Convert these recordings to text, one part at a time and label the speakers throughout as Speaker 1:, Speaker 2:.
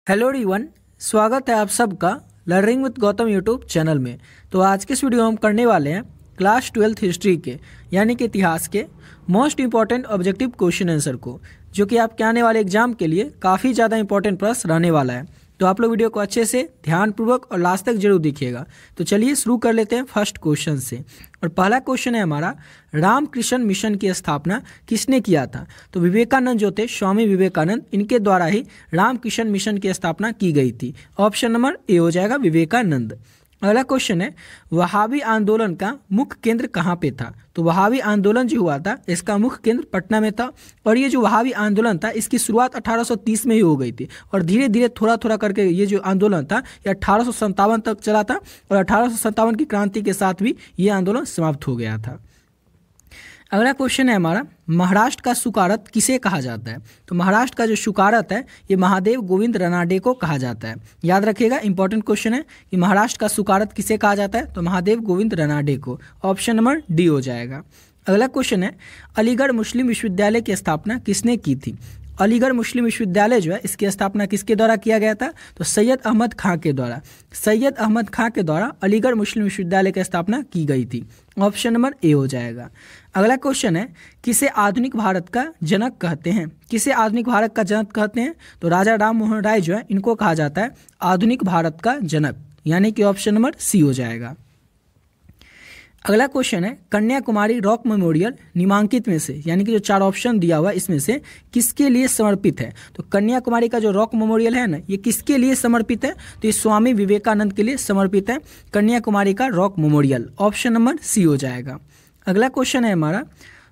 Speaker 1: Hello everyone, स्वागत है आप सबका learning with Gautam YouTube channel में। तो आज के इस वीडियो में हम करने वाले हैं क्लास 12th हिस्ट्री के यानी कि इतिहास के most important objective question answer को, जो कि आपके आने वाले एग्जाम के लिए काफ़ी ज़्यादा इंपॉर्टेंट प्रश्न रहने वाला है। तो आप लोग वीडियो को अच्छे से ध्यानपूर्वक और लास्ट तक जरूर देखिएगा। तो चलिए शुरू कर लेते हैं फर्स्ट क्वेश्चन से। और पहला क्वेश्चन है हमारा, रामकृष्ण मिशन की स्थापना किसने किया था? तो विवेकानंद जो थे, स्वामी विवेकानंद, इनके द्वारा ही रामकृष्ण मिशन की स्थापना की गई थी। ऑप्शन नंबर ए हो जाएगा विवेकानंद। अगला क्वेश्चन है, वहाबी आंदोलन का मुख्य केंद्र कहाँ पे था? तो वहाबी आंदोलन जो हुआ था इसका मुख्य केंद्र पटना में था। और ये जो वहाबी आंदोलन था इसकी शुरुआत 1830 में ही हो गई थी और धीरे धीरे थोड़ा थोड़ा करके ये जो आंदोलन था ये 1857 तक चला था और 1857 की क्रांति के साथ भी ये आंदोलन समाप्त हो गया था। अगला क्वेश्चन है हमारा, महाराष्ट्र का सुकारत किसे कहा जाता है? तो महाराष्ट्र का जो सुकारत है ये महादेव गोविंद रानडे को कहा जाता है। याद रखिएगा, इंपॉर्टेंट क्वेश्चन है कि महाराष्ट्र का सुकारत किसे कहा जाता है? तो महादेव गोविंद रानडे को। ऑप्शन नंबर डी हो जाएगा। अगला क्वेश्चन है, अलीगढ़ मुस्लिम विश्वविद्यालय की स्थापना किसने की थी? अलीगढ़ मुस्लिम विश्वविद्यालय जो है इसकी स्थापना किसके द्वारा किया गया था? तो सैयद अहमद खां के द्वारा। सैयद अहमद खां के द्वारा अलीगढ़ मुस्लिम विश्वविद्यालय की स्थापना की गई थी। ऑप्शन नंबर ए हो जाएगा। अगला क्वेश्चन है, किसे आधुनिक भारत का जनक कहते हैं? किसे आधुनिक भारत का जनक कहते हैं? तो राजा राम मोहन राय जो है इनको कहा जाता है आधुनिक भारत का जनक, यानी कि ऑप्शन नंबर सी हो जाएगा। अगला क्वेश्चन है, कन्याकुमारी रॉक मेमोरियल निम्नलिखित में से, यानी कि जो चार ऑप्शन दिया हुआ इसमें से किसके लिए समर्पित है? तो कन्याकुमारी का जो रॉक मेमोरियल है ना, ये किसके लिए समर्पित है? तो ये स्वामी विवेकानंद के लिए समर्पित है कन्याकुमारी का rock memorial. Option number C हो जाएगा। अगला क्वेश्चन है हमारा,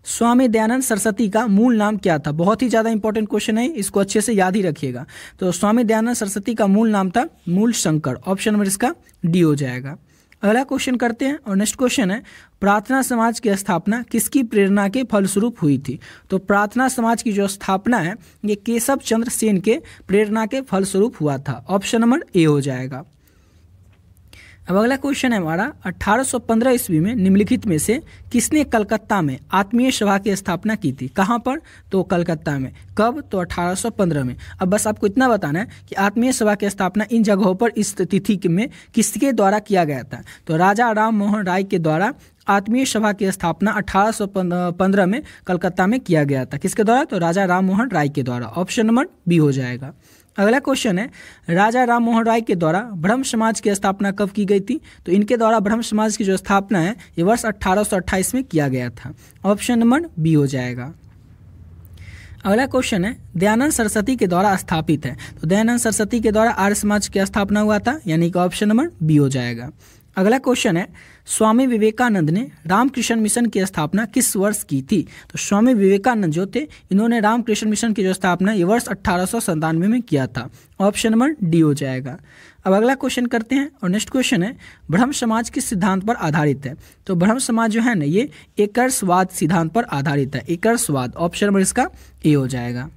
Speaker 1: स्वामी दयानंद सरस्वती का मूल नाम क्या था? बहुत ही ज़्यादा इंपॉर्टेंट क्वेश्चन है, इसको अच्छे से याद ही रखिएगा। तो स्वामी दयानंद सरस्वती का मूल नाम था मूल शंकर। ऑप्शन नंबर इसका डी हो जाएगा। अगला क्वेश्चन करते हैं और नेक्स्ट क्वेश्चन है, प्रार्थना समाज की स्थापना किसकी प्रेरणा के फलस्वरूप हुई थी? तो प्रार्थना समाज की जो स्थापना है ये केशव चंद्र सेन के प्रेरणा के फलस्वरूप हुआ था। ऑप्शन नंबर ए हो जाएगा। अब अगला क्वेश्चन है हमारा, 1815 ईस्वी में निम्नलिखित में से किसने कलकत्ता में आत्मीय सभा की स्थापना की थी? कहाँ पर? तो कलकत्ता में। कब? तो 1815 में। अब बस आपको इतना बताना है कि आत्मीय सभा की स्थापना इन जगहों पर इस तिथि में किसके द्वारा किया गया था? तो राजा राम मोहन राय के द्वारा आत्मीय सभा की स्थापना 1815 में कलकत्ता में किया गया था। किसके द्वारा? तो राजा राम मोहन राय के द्वारा। ऑप्शन नंबर बी हो जाएगा। अगला क्वेश्चन है, राजा राम मोहन राय के द्वारा ब्रह्म समाज की स्थापना कब की गई थी? तो इनके द्वारा ब्रह्म समाज की जो स्थापना है ये वर्ष 1828 में किया गया था। ऑप्शन नंबर बी हो जाएगा। अगला क्वेश्चन है, दयानंद सरस्वती के द्वारा स्थापित है। तो दयानंद सरस्वती के द्वारा आर्य समाज की स्थापना हुआ था, यानी कि ऑप्शन नंबर बी हो जाएगा। अगला क्वेश्चन है, स्वामी विवेकानंद ने रामकृष्ण मिशन की स्थापना किस वर्ष की थी? तो स्वामी विवेकानंद जो थे इन्होंने रामकृष्ण मिशन की जो स्थापना ये वर्ष 1897 में किया था। ऑप्शन नंबर डी हो जाएगा। अब अगला क्वेश्चन करते हैं और नेक्स्ट क्वेश्चन है, ब्रह्म समाज किस सिद्धांत पर आधारित है? तो ब्रह्म समाज जो है ना ये एकरसवाद सिद्धांत पर आधारित है। एकरसवाद। ऑप्शन नंबर इसका ए हो जाएगा।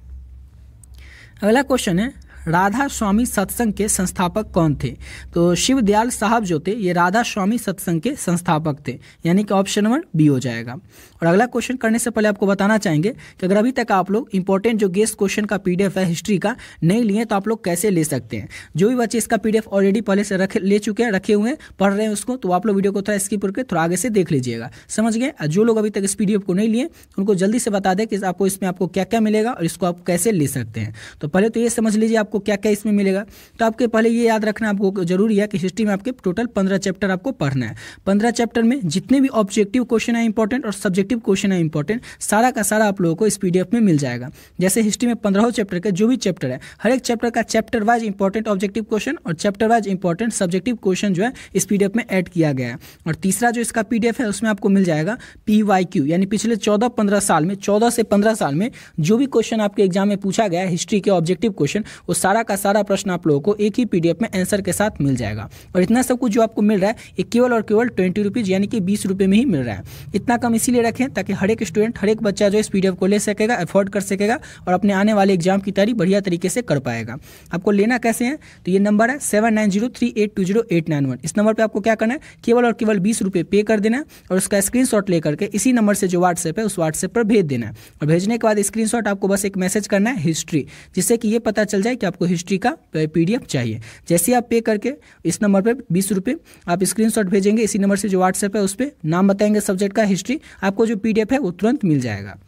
Speaker 1: अगला क्वेश्चन है, राधा स्वामी सत्संग के संस्थापक कौन थे? तो शिव दयाल साहब जो थे ये राधा स्वामी सत्संग के संस्थापक थे, यानी कि ऑप्शन नंबर बी हो जाएगा। और अगला क्वेश्चन करने से पहले आपको बताना चाहेंगे कि अगर अभी तक आप लोग इंपॉर्टेंट जो गेस्ट क्वेश्चन का पीडीएफ है हिस्ट्री का नहीं लिए तो आप लोग कैसे ले सकते हैं? जो भी बच्चे इसका पीडीएफ ऑलरेडी पहले से ले चुके हैं, रखे हुए हैं, पढ़ रहे हैं उसको, तो आप लोग वीडियो को थोड़ा स्किप करके थोड़ा आगे से देख लीजिएगा। समझ गए? जो लोग अभी तक इस पीडीएफ को नहीं लिए उनको जल्दी से बता दें कि आपको इसमें आपको क्या क्या मिलेगा और इसको आप कैसे ले सकते हैं। तो पहले तो ये समझ लीजिए आपको क्या क्या इसमें मिलेगा। तो आपके पहले ये याद रखना आपको जरूरी है कि हिस्ट्री में आपके टोटल 15 चैप्टर आपको पढ़ना है। 15 चैप्टर में जितने भी ऑब्जेक्टिव क्वेश्चन है इंपॉर्टेंट और सब्जेक्टिव क्वेश्चन है इंपॉर्टेंट, सारा का सारा आप लोगों को इस पीडीएफ में मिल जाएगा। जैसे हिस्ट्री में 15 चैप्टर के जो भी चैप्टर है, हर एक चैप्टर का chapter wise important objective question और chapter wise important subjective question जो है इस पीडीएफ में ऐड किया गया है। और तीसरा जो इसका पीडीएफ है उसमें आपको मिल जाएगा PYQ, यानी पिछले 14-15 साल में, 14 से 15 साल में जो भी क्वेश्चन आपके एग्जाम में पूछा गया है हिस्ट्री के ऑब्जेक्टिव क्वेश्चन, वो सारा का सारा प्रश्न आप लोगों को एक ही पीडीएफ में आंसर के साथ मिल जाएगा। और इतना सब कुछ जो आपको मिल रहा है ये केवल और केवल 20 रुपीज़ यानी कि 20 रुपये में ही मिल रहा है। इतना कम इसीलिए रखें ताकि हर एक स्टूडेंट, हर एक बच्चा जो इस पीडीएफ को ले सकेगा, अफोर्ड कर सकेगा और अपने आने वाले एग्जाम की तैयारी बढ़िया तरीके से कर पाएगा। आपको लेना कैसे है? तो ये नंबर है 7903820891। इस नंबर पर आपको क्या करना है? केवल और केवल 20 रुपये पे कर देना है और उसका स्क्रीनशॉट लेकर के इसी नंबर से जो व्हाट्सएप है उस व्हाट्सएप पर भेज देना है। और भेजने के बाद स्क्रीनशॉट आपको बस एक मैसेज करना है हिस्ट्री, जिससे कि ये पता चल जाए कि आपको हिस्ट्री का PDF चाहिए। जैसे आप पे करके इस नंबर पे 20 रुपये आप स्क्रीनशॉट भेजेंगे, इसी नंबर से जो व्हाट्सएप है उस पर नाम बताएंगे सब्जेक्ट का हिस्ट्री, आपको जो PDF है वो तुरंत मिल जाएगा।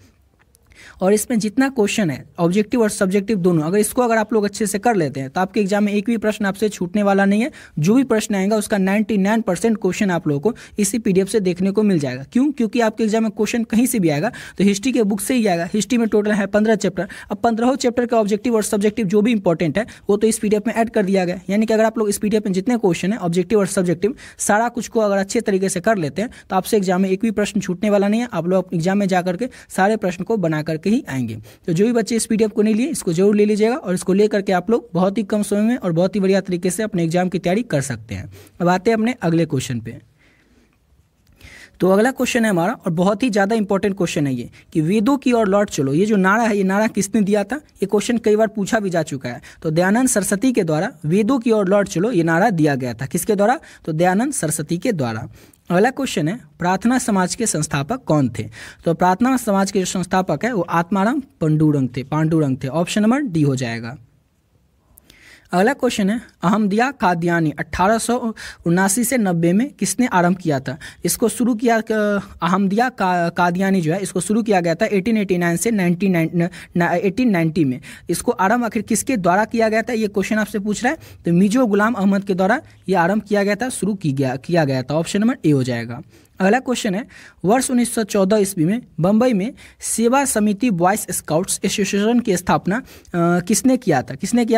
Speaker 1: और इसमें जितना क्वेश्चन है ऑब्जेक्टिव और सब्जेक्टिव दोनों, अगर आप लोग अच्छे से कर लेते हैं तो आपके एग्जाम में एक भी प्रश्न आपसे छूटने वाला नहीं है। जो भी प्रश्न आएगा उसका 99% क्वेश्चन आप लोगों को इसी PDF से देखने को मिल जाएगा। क्यों? क्योंकि आपके एग्जाम में क्वेश्चन कहीं से भी आएगा तो हिस्ट्री के बुक से ही आएगा। हिस्ट्री में टोटल है 15 चैप्टर। अब 15 चैप्टर का ऑब्जेक्टिव और सब्जेक्टिव जो भी इंपॉर्टेंट है वो तो इस PDF में ऐड कर दिया गया। यानी कि अगर आप लोग इस PDF में जितने क्वेश्चन है ऑब्जेक्टिव और सब्जेक्टिव सारा कुछ को अगर अच्छे तरीके से कर लेते हैं तो आपसे एग्जाम में एक भी प्रश्न छूटने वाला नहीं है। आप लोग एग्जाम में जाकर के सारे प्रश्न को बना करके ही आएंगे। तो जो भी बच्चे इस PDF को नहीं लिए इसको जरूर ले लीजिएगा और इसको लेकर के आप लोग बहुत ही कम समय में और बहुत ही बढ़िया तरीके से अपने एग्जाम की तैयारी कर सकते हैं। अब आते हैं अपने अगले क्वेश्चन पे। तो अगला क्वेश्चन है हमारा और बहुत ही ज़्यादा इंपॉर्टेंट क्वेश्चन है ये कि वेदों की ओर लौट चलो। ये जो नारा है ये नारा किसने दिया था? ये क्वेश्चन कई बार पूछा भी जा चुका है। तो दयानंद सरस्वती के द्वारा वेदों की ओर लौट चलो ये नारा दिया गया था। किसके द्वारा? तो दयानंद सरस्वती के द्वारा। अगला क्वेश्चन है प्रार्थना समाज के संस्थापक कौन थे? तो प्रार्थना समाज के जो संस्थापक है वो आत्माराम पांडुरंग थे। ऑप्शन नंबर डी हो जाएगा। अगला क्वेश्चन है अहमदिया कादियानी 1879 से 90 में किसने आरंभ किया था? इसको शुरू किया अहमदिया कादियानी जो है इसको शुरू किया गया था 1889 से 1890 में। इसको आरंभ आखिर किसके द्वारा किया गया था ये क्वेश्चन आपसे पूछ रहा है। तो मिर्जा गुलाम अहमद के द्वारा ये आरंभ किया गया था, शुरू किया गया था। ऑप्शन नंबर ए हो जाएगा। अगला क्वेश्चन है वर्ष 1914 ईस्वी में बम्बई में सेवा समिति बॉयज स्काउट्स एसोसिएशन की स्थापना किसने किया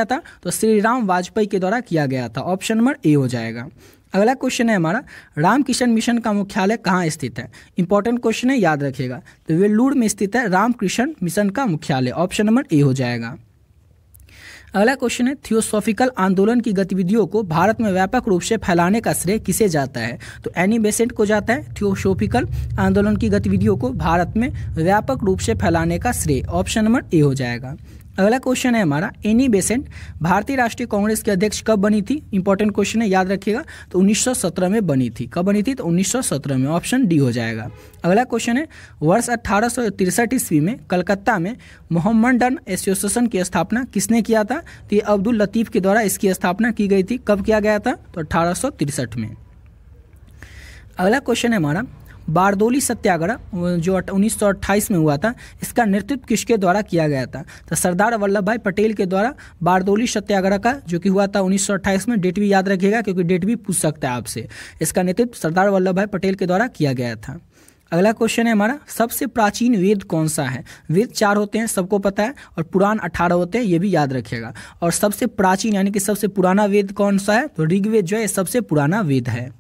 Speaker 1: था? तो श्री राम वाजपेयी के द्वारा किया गया था। ऑप्शन नंबर ए हो जाएगा। अगला क्वेश्चन है हमारा रामकृष्ण मिशन का मुख्यालय कहाँ स्थित है? इंपॉर्टेंट क्वेश्चन है, याद रखिएगा। तो वेल्लूर में स्थित है रामकृष्ण मिशन का मुख्यालय। ऑप्शन नंबर ए हो जाएगा। अगला क्वेश्चन है थियोसॉफिकल आंदोलन की गतिविधियों को भारत में व्यापक रूप से फैलाने का श्रेय किसे जाता है? तो एनी बेसेंट को जाता है थियोसॉफिकल आंदोलन की गतिविधियों को भारत में व्यापक रूप से फैलाने का श्रेय। ऑप्शन नंबर ए हो जाएगा। अगला क्वेश्चन है हमारा एनी बेसेंट भारतीय राष्ट्रीय कांग्रेस के अध्यक्ष कब बनी थी? इंपॉर्टेंट क्वेश्चन है, याद रखिएगा। तो 1917 में बनी थी। कब बनी थी? तो 1917 में। ऑप्शन डी हो जाएगा। अगला क्वेश्चन है वर्ष 1863 ईस्वी में कलकत्ता में मोहम्मडन एसोसिएशन की स्थापना किसने किया था? तो ये अब्दुल लतीफ के द्वारा इसकी स्थापना की गई थी। कब किया गया था? तो 1863 में। अगला क्वेश्चन है हमारा बारदोली सत्याग्रह जो 1928 में हुआ था इसका नेतृत्व किसके द्वारा किया गया था? तो सरदार वल्लभ भाई पटेल के द्वारा बारदोली सत्याग्रह का जो कि हुआ था 1928 में। डेट भी याद रखिएगा क्योंकि डेट भी पूछ सकता है आपसे। इसका नेतृत्व सरदार वल्लभ भाई पटेल के द्वारा किया गया था। अगला क्वेश्चन है हमारा सबसे प्राचीन वेद कौन सा है? वेद 4 होते हैं, सबको पता है, और पुराण 18 होते हैं, ये भी याद रखिएगा। और सबसे प्राचीन यानी कि सबसे पुराना वेद कौन सा है? तो ऋग्वेद जो है सबसे पुराना वेद है।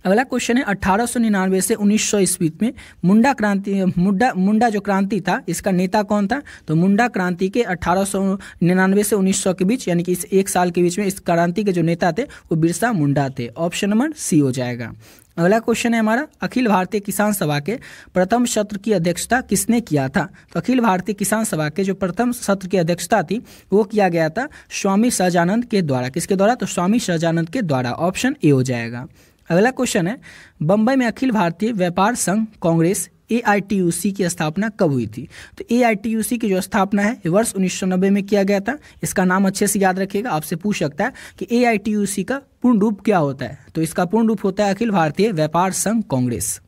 Speaker 1: अगला क्वेश्चन है 1899 से 1900 ईस्वी में मुंडा जो क्रांति था इसका नेता कौन था? तो मुंडा क्रांति के 1899 से 1900 के बीच यानी कि इस एक साल के बीच में इस क्रांति के जो नेता थे वो बिरसा मुंडा थे। ऑप्शन नंबर सी हो जाएगा। अगला क्वेश्चन है हमारा अखिल भारतीय किसान सभा के प्रथम सत्र की अध्यक्षता किसने किया था? तो अखिल भारतीय किसान सभा के जो प्रथम सत्र की अध्यक्षता थी वो किया गया था स्वामी सहजानंद के द्वारा। किसके द्वारा? तो स्वामी सहजानंद के द्वारा। ऑप्शन ए हो जाएगा। अगला क्वेश्चन है बम्बई में अखिल भारतीय व्यापार संघ कांग्रेस AITUC की स्थापना कब हुई थी? तो AITUC की जो स्थापना है वर्ष 1990 में किया गया था। इसका नाम अच्छे से याद रखिएगा, आपसे पूछ सकता है कि AITUC का पूर्ण रूप क्या होता है? तो इसका पूर्ण रूप होता है अखिल भारतीय व्यापार संघ कांग्रेस।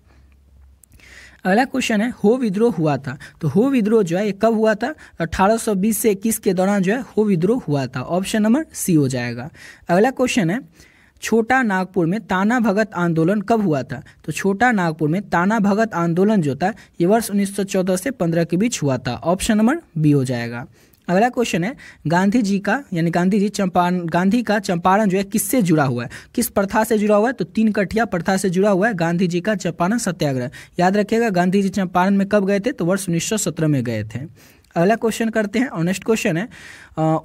Speaker 1: अगला क्वेश्चन है हो विद्रोह हुआ था। तो हो विद्रोह जो है ये कब हुआ था? 1820 से 21 के दौरान जो है हो विद्रोह हुआ था। ऑप्शन नंबर सी हो जाएगा। अगला क्वेश्चन है छोटा नागपुर में ताना भगत आंदोलन कब हुआ था? तो छोटा नागपुर में ताना भगत आंदोलन जो था ये वर्ष 1914 से 15 के बीच हुआ था। ऑप्शन नंबर बी हो जाएगा। अगला क्वेश्चन है गांधी जी का यानी गांधी का चंपारण जो है किससे जुड़ा हुआ है? किस प्रथा से जुड़ा हुआ है? तो 3 कठिया प्रथा से जुड़ा हुआ है गांधी जी का चंपारण सत्याग्रह। याद रखिएगा गांधी जी चंपारण में कब गए थे? तो वर्ष 1917 में गए थे। अगला क्वेश्चन करते हैं और नेक्स्ट क्वेश्चन है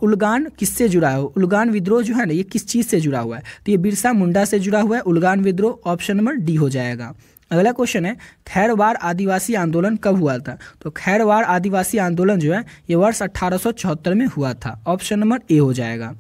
Speaker 1: उलगान किससे जुड़ा है? उलगान विद्रोह जो है ना ये किस चीज़ से जुड़ा हुआ है? तो ये बिरसा मुंडा से जुड़ा हुआ है उलगान विद्रोह। ऑप्शन नंबर डी हो जाएगा। अगला क्वेश्चन है खैरवाड़ आदिवासी आंदोलन कब हुआ था? तो खैरवाड़ आदिवासी आंदोलन जो है ये वर्ष 1874 में हुआ था। ऑप्शन नंबर ए हो जाएगा।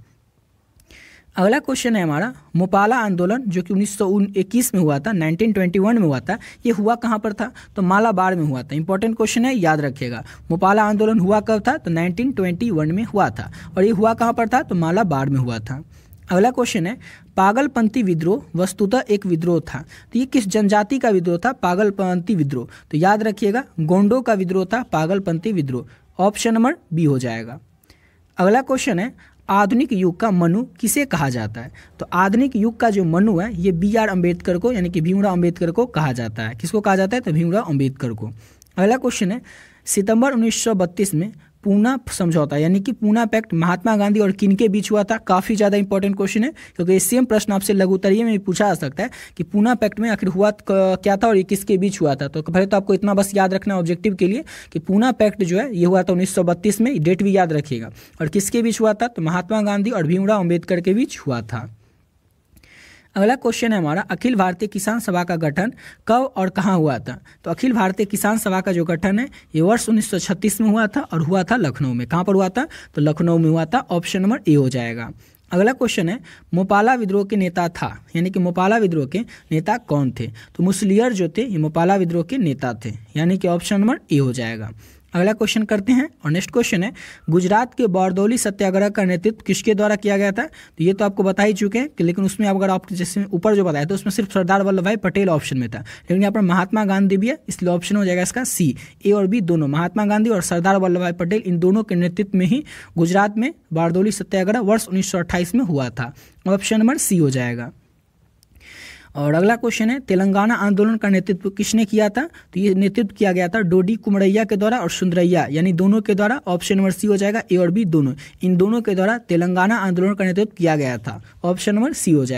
Speaker 1: अगला क्वेश्चन है हमारा, मोपाला आंदोलन जो कि 1921 में हुआ था, 1921 में हुआ था, ये हुआ कहाँ पर था? तो मालाबार में हुआ था। इंपॉर्टेंट क्वेश्चन है, याद रखिएगा। मोपाला आंदोलन हुआ कब था? तो 1921 में हुआ था। और ये हुआ कहाँ पर था? तो मालाबार में हुआ था। अगला क्वेश्चन है, पागलपंथी विद्रोह वस्तुतः एक विद्रोह था, तो ये किस जनजाति का विद्रोह था? पागलपंथी विद्रोह। तो याद रखिएगा, गोंडों का विद्रोह था पागलपंथी विद्रोह। ऑप्शन नंबर बी हो जाएगा। अगला क्वेश्चन है, आधुनिक युग का मनु किसे कहा जाता है? तो आधुनिक युग का जो मनु है ये बी.आर. अम्बेडकर को यानी कि भीमराव अम्बेडकर को कहा जाता है। किसको कहा जाता है? तो भीमराव अम्बेडकर को। अगला क्वेश्चन है, सितंबर 1932 में पूना समझौता यानी कि पूना पैक्ट महात्मा गांधी और किन के बीच हुआ था? काफ़ी ज़्यादा इंपॉर्टेंट क्वेश्चन है, क्योंकि ये सेम प्रश्न आपसे लघु उत्तरीय में भी पूछा जा सकता है कि पूना पैक्ट में आखिर हुआ क्या था और ये किसके बीच हुआ था। तो पहले तो आपको इतना बस याद रखना ऑब्जेक्टिव के लिए कि पूना पैक्ट जो है ये हुआ था 1932 में, डेट भी याद रखिएगा। और किसके बीच हुआ था? तो महात्मा गांधी और भीमराव अम्बेडकर के बीच हुआ था। अगला क्वेश्चन है हमारा, अखिल भारतीय किसान सभा का गठन कब और कहाँ हुआ था? तो अखिल भारतीय किसान सभा का जो गठन है ये वर्ष 1936 में हुआ था और हुआ था लखनऊ में। कहाँ पर हुआ था? तो लखनऊ में हुआ था। ऑप्शन नंबर ए हो जाएगा। अगला क्वेश्चन है, मोपाला विद्रोह के नेता था यानी कि मोपाला विद्रोह के नेता कौन थे? तो मुसलियर जो थे ये मोपाला विद्रोह के नेता थे, यानी कि ऑप्शन नंबर ए हो जाएगा। अगला क्वेश्चन करते हैं और नेक्स्ट क्वेश्चन है, गुजरात के बारडोली सत्याग्रह का नेतृत्व किसके द्वारा किया गया था? तो ये तो आपको बता ही चुके हैं कि लेकिन उसमें अगर आप जैसे ऊपर जो बताया तो उसमें सिर्फ सरदार वल्लभ भाई पटेल ऑप्शन में था, लेकिन यहाँ पर महात्मा गांधी भी है, इसलिए ऑप्शन हो जाएगा इसका सी। ए और बी दोनों, महात्मा गांधी और सरदार वल्लभ भाई पटेल, इन दोनों के नेतृत्व में ही गुजरात में बारडोली सत्याग्रह वर्ष 1928 में हुआ था। ऑप्शन नंबर सी हो जाएगा। और अगला क्वेश्चन है, तेलंगाना आंदोलन का नेतृत्व किसने किया था? तो ये नेतृत्व किया गया था डोडी कुमरैया के द्वारा और सुंदरैया यानी दोनों के द्वारा। ऑप्शन नंबर सी हो जाएगा। ए और बी दोनों, इन दोनों के द्वारा तेलंगाना आंदोलन का नेतृत्व किया गया था। ऑप्शन नंबर सी हो जाएगा।